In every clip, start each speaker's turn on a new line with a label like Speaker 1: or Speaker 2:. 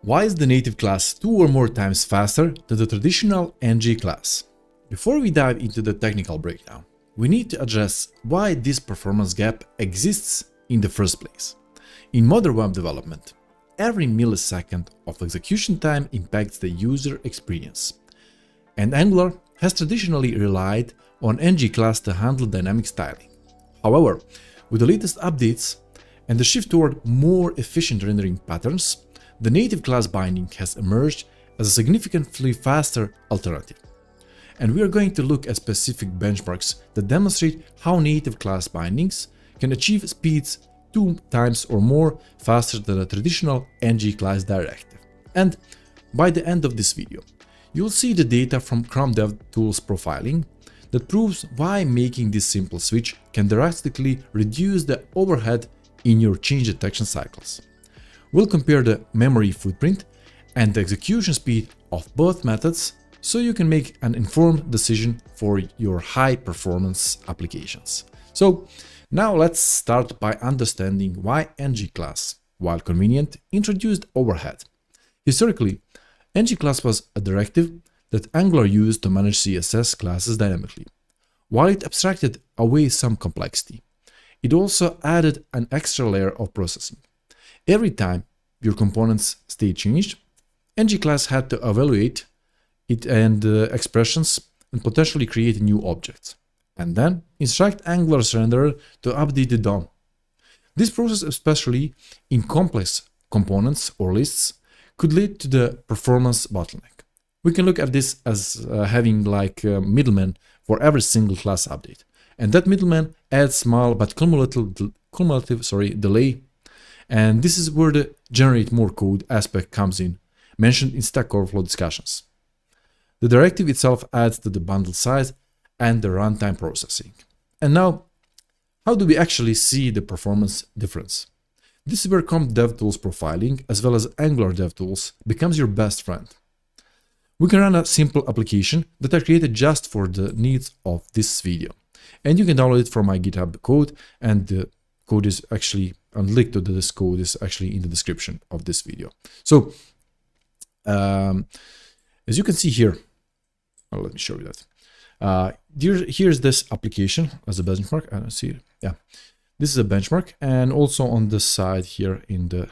Speaker 1: Why is the native class 2 or more times faster than the traditional NgClass? Before we dive into the technical breakdown, we need to address why this performance gap exists in the first place. In modern web development, every millisecond of execution time impacts the user experience. And Angular has traditionally relied on NgClass to handle dynamic styling. However, with the latest updates and the shift toward more efficient rendering patterns, the native class binding has emerged as a significantly faster alternative. And we are going to look at specific benchmarks that demonstrate how native class bindings can achieve speeds 2 times or more faster than a traditional NgClass directive. And by the end of this video, you'll see the data from Chrome DevTools profiling that proves why making this simple switch can drastically reduce the overhead in your change detection cycles. We'll compare the memory footprint and the execution speed of both methods so you can make an informed decision for your high-performance applications. So now let's start by understanding why NgClass, while convenient, introduced overhead. Historically, NgClass was a directive that Angular used to manage CSS classes dynamically. While it abstracted away some complexity, it also added an extra layer of processing. Every time your component's state changed, NgClass had to evaluate it and expressions and potentially create new objects, and then instruct Angular's renderer to update the DOM. This process, especially in complex components or lists, could lead to the performance bottleneck. We can look at this as having like a middleman for every single class update, and that middleman adds small but cumulative delay. And this is where the generate more code aspect comes in, mentioned in Stack Overflow discussions. The directive itself adds to the bundle size and the runtime processing. And now, how do we actually see the performance difference? This is where Chrome DevTools profiling, as well as Angular DevTools, becomes your best friend. We can run a simple application that I created just for the needs of this video. And you can download it from my GitHub code, and the code is actually, and link to this code is actually in the description of this video. So, as you can see here, well, let me show you that. Here's this application as a benchmark. I don't see it. Yeah, this is a benchmark, and also on the side here in the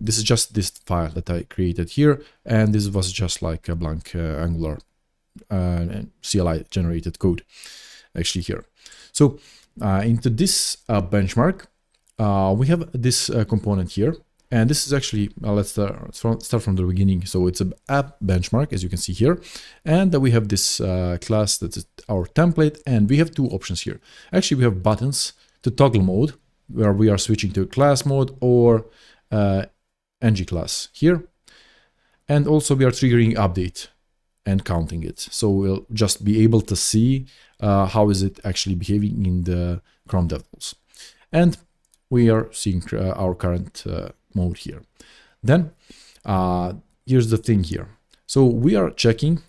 Speaker 1: this is just this file that I created here, and this was just like a blank Angular CLI generated code actually here. So into this benchmark, we have this component here, and this is actually, let's start from the beginning. So it's an app benchmark, as you can see here, and we have this class that is our template, and we have two options here. Actually, we have buttons to toggle mode, where we are switching to class mode or NgClass here, and also we are triggering update and counting it. So we'll just be able to see how is it actually behaving in the Chrome DevTools. And we are seeing our current mode here. Then here's the thing here. So we are checking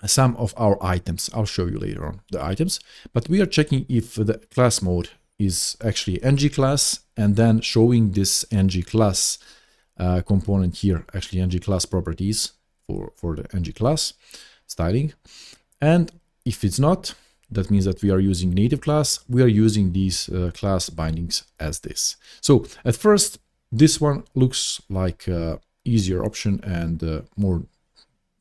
Speaker 1: some of our items. I'll show you later on the items, but we are checking if the class mode is actually NgClass, and then showing this NgClass component here, actually NgClass properties for the NgClass styling. And if it's not, that means that we are using native class. We are using these class bindings as this. So at first, this one looks like an easier option and more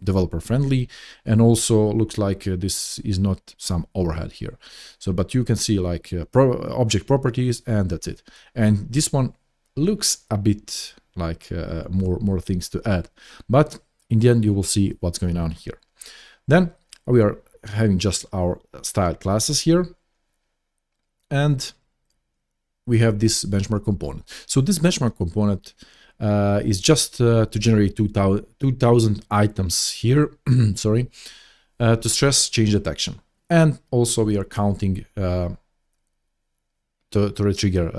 Speaker 1: developer friendly, and also looks like this is not some overhead here. So, but you can see like object properties, and that's it. And this one looks a bit like more things to add, but in the end you will see what's going on here. Then we are having just our style classes here, and we have this benchmark component. So this benchmark component is just to generate 2000 items here, sorry, to stress change detection. And also we are counting to retrigger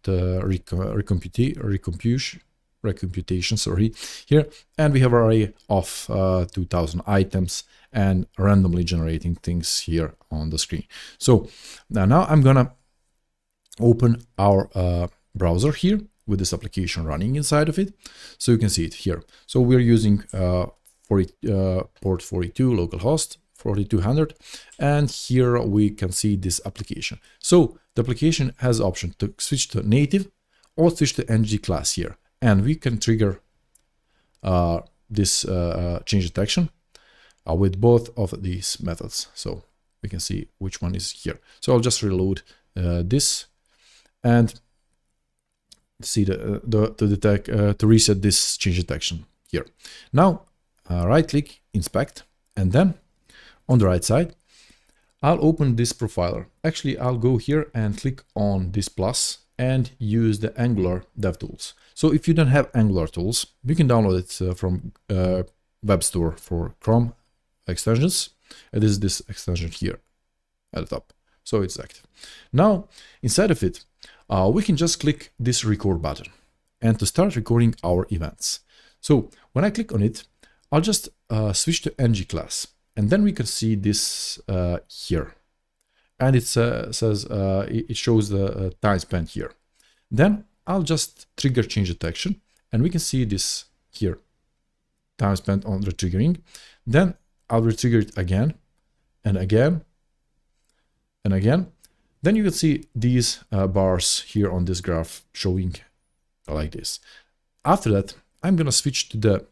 Speaker 1: the recomputation, sorry, here. And we have an array of 2000 items and randomly generating things here on the screen. So now I'm gonna open our browser here, with this application running inside of it. So you can see it here. So we're using port 42 localhost 4200, and here we can see this application. So the application has the option to switch to native or switch to NgClass here, and we can trigger this change detection with both of these methods. So we can see which one is here. So I'll just reload this and see to reset this change detection here. Now right click, inspect, and then on the right side I'll open this profiler. Actually, I'll go here and click on this plus and use the Angular DevTools. So if you don't have Angular tools, you can download it from web store for Chrome extensions. It is this extension here at the top. So it's active. Now inside of it, we can just click this record button and to start recording our events. So when I click on it, I'll just switch to NgClass, and then we can see this here, and it says it shows the time spent here. Then I'll just trigger change detection, and we can see this here, time spent on retriggering. Then I'll retrigger it again and again and again. Then you can see these bars here on this graph showing like this. After that, I'm gonna switch to the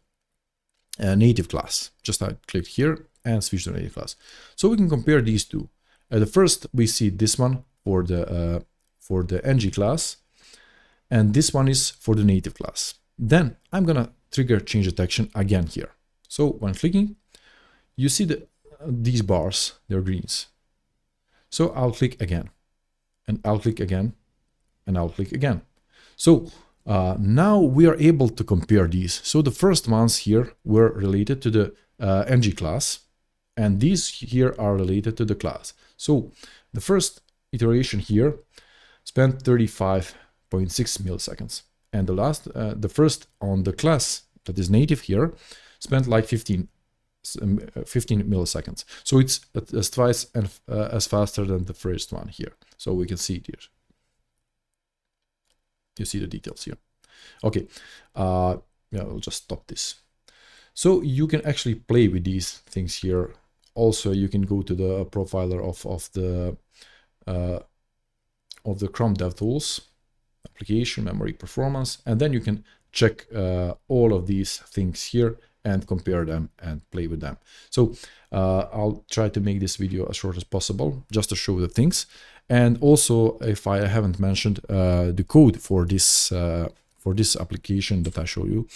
Speaker 1: native class. Just I click here and switch to native class. So we can compare these two. The first we see this one for the NgClass, and this one is for the native class. Then I'm gonna trigger change detection again here. So when clicking, you see these bars, they're greens. So I'll click again, and I'll click again, and I'll click again. So now we are able to compare these. So the first ones here were related to the NgClass, and these here are related to the class. So the first iteration here spent 35.6 milliseconds, and the first on the class that is native here spent like 15 milliseconds. So it's twice as faster than the first one here. So we can see it here. You see the details here. Okay, yeah, I'll just stop this. So you can actually play with these things here. Also, you can go to the profiler of the Chrome DevTools application, memory, performance, and then you can check all of these things here and compare them and play with them. So I'll try to make this video as short as possible just to show the things. And also, if I haven't mentioned, the code for this application that I show you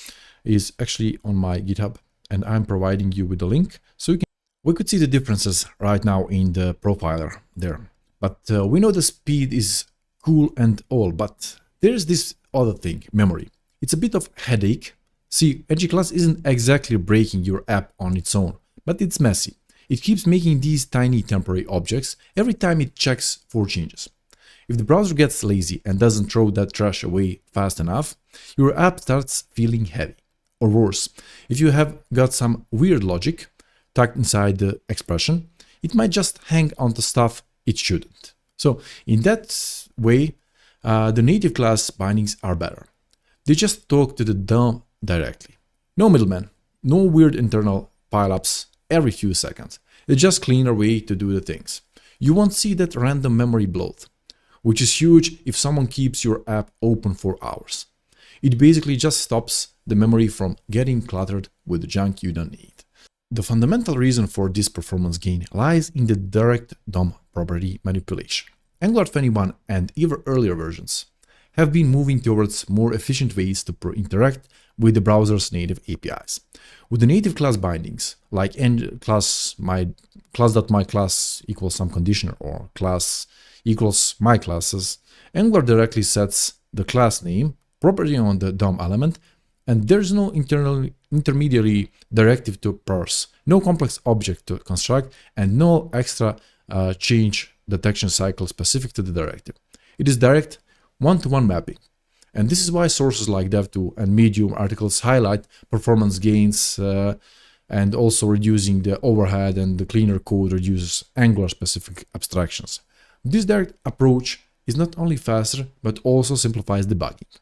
Speaker 1: is actually on my GitHub, and I'm providing you with the link. So we could see the differences right now in the profiler there. But we know the speed is cool and all, but there's this other thing, memory. It's a bit of headache. See, NgClass isn't exactly breaking your app on its own, but it's messy. It keeps making these tiny temporary objects every time it checks for changes. If the browser gets lazy and doesn't throw that trash away fast enough, your app starts feeling heavy. Or worse, if you have got some weird logic tucked inside the expression, it might just hang onto stuff it shouldn't. So in that way, the native class bindings are better. They just talk to the DOM directly. No middleman, no weird internal pileups every few seconds. It's just cleaner way to do the things. You won't see that random memory bloat, which is huge if someone keeps your app open for hours. It basically just stops the memory from getting cluttered with junk you don't need. The fundamental reason for this performance gain lies in the direct DOM property manipulation. Angular 21 and even earlier versions have been moving towards more efficient ways to interact with the browser's native APIs. With the native class bindings, like class.myClass equals some conditioner or class equals my classes, Angular directly sets the class name property on the DOM element, and there's no intermediary directive to parse, no complex object to construct, and no extra change detection cycle specific to the directive. It is direct one-to-one mapping. And this is why sources like Dev2 and Medium articles highlight performance gains and also reducing the overhead, and the cleaner code reduces Angular-specific abstractions. This direct approach is not only faster, but also simplifies debugging.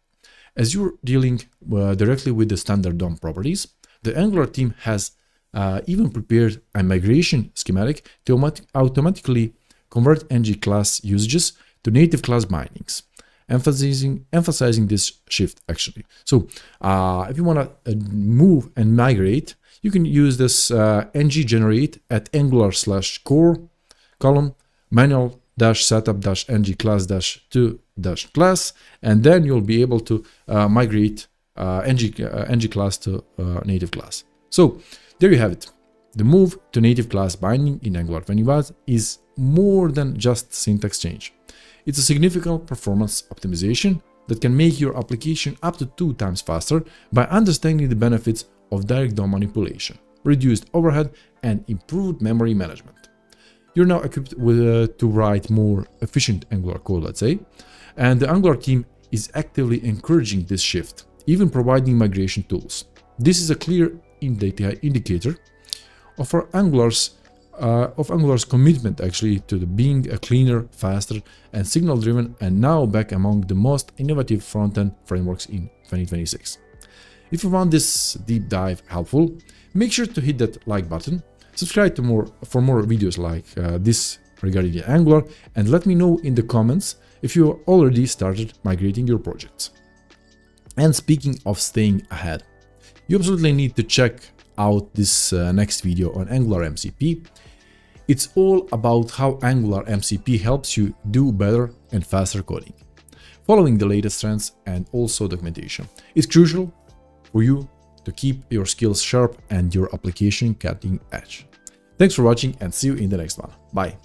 Speaker 1: As you're dealing directly with the standard DOM properties, the Angular team has even prepared a migration schematic to automatically convert NgClass usages to native class bindings, emphasizing this shift actually. So if you want to move and migrate, you can use this ngGenerate at angular/core column manual-setup-ngClass-to-class, and then you'll be able to migrate NgClass to native class. So there you have it. The move to native class binding in Angular 21 is more than just syntax change. It's a significant performance optimization that can make your application up to 2 times faster by understanding the benefits of direct DOM manipulation, reduced overhead, and improved memory management. You're now equipped with to write more efficient Angular code, let's say, and the Angular team is actively encouraging this shift, even providing migration tools. This is a clear indicator of Angular's commitment actually to being a cleaner, faster, and signal-driven, and now back among the most innovative front-end frameworks in 2026. If you found this deep dive helpful, make sure to hit that like button, subscribe for more videos like this regarding the Angular, and let me know in the comments if you already started migrating your projects. And speaking of staying ahead, you absolutely need to check out this next video on Angular MCP. It's all about how Angular MCP helps you do better and faster coding, following the latest trends and also documentation. It's crucial for you to keep your skills sharp and your application cutting edge. Thanks for watching and see you in the next one. Bye.